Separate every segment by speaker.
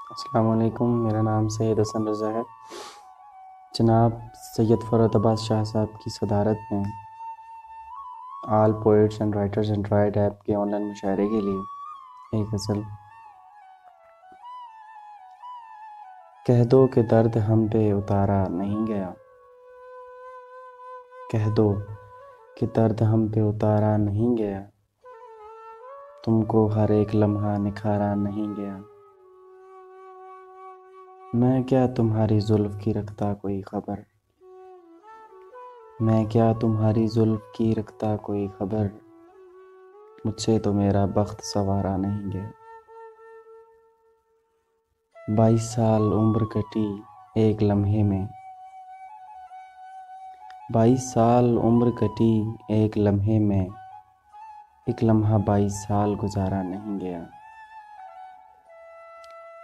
Speaker 1: अस्सलाम वालेकुम। मेरा नाम सैयद हसन रज़ा है। जनाब सैयद फ़रहत अब्बास शाह साहब की सदारत में all poets and writers and write app के ऑनलाइन मुशायरे के लिए एक गज़ल। कह दो कि दर्द हम पे उतारा नहीं गया, कह दो कि दर्द हम पे उतारा नहीं गया, तुमको हर एक लम्हा निखारा नहीं गया। मैं क्या तुम्हारी जुल्फ़ की रखता कोई खबर, मैं क्या तुम्हारी जुल्फ़ की रखता कोई खबर, मुझसे तो मेरा बख्त संवारा नहीं गया। 22 साल उम्र कटी एक लम्हे में, 22 साल उम्र कटी एक लम्हे में, एक लम्हा 22 साल गुजारा नहीं गया।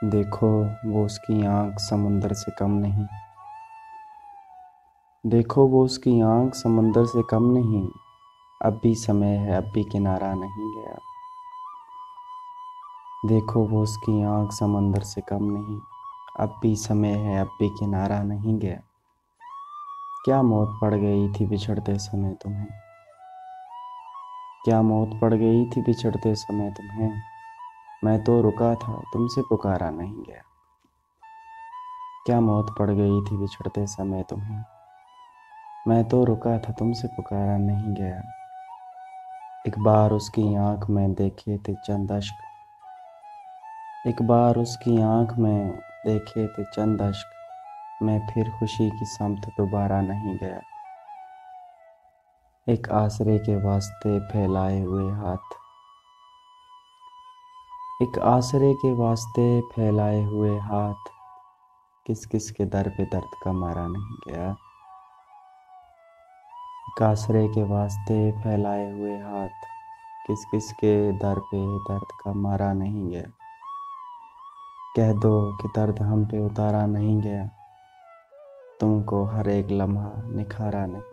Speaker 1: देखो वो उसकी आँख समुंदर से कम नहीं, देखो वो उसकी आँख समंदर से कम नहीं, अब भी समय है अब भी किनारा नहीं गया। देखो वो उसकी आँख समंदर से कम नहीं, अब भी समय है अब भी किनारा नहीं गया। क्या मौत पड़ गई थी बिछड़ते समय तुम्हें, क्या मौत पड़ गई थी बिछड़ते समय तुम्हें, मैं तो रुका था तुमसे पुकारा नहीं गया। क्या मौत पड़ गई थी बिछड़ते समय तुम्हें, मैं तो रुका था तुमसे पुकारा नहीं गया। एक बार उसकी आँख में देखे थे चंद अश्क, एक बार उसकी आँख में देखे थे चंद अश्क, मैं फिर खुशी की समत दोबारा नहीं गया। एक आसरे के वास्ते फैलाए हुए हाथ, एक आसरे के वास्ते फैलाए हुए हाथ, किस किस के दर पे दर्द का मारा नहीं गया। एक आसरे के वास्ते फैलाए हुए हाथ, किस किस के दर पे दर्द का मारा नहीं गया। कह दो कि दर्द हम पे उतारा नहीं गया, तुमको हर एक लम्हा निखारा नहीं।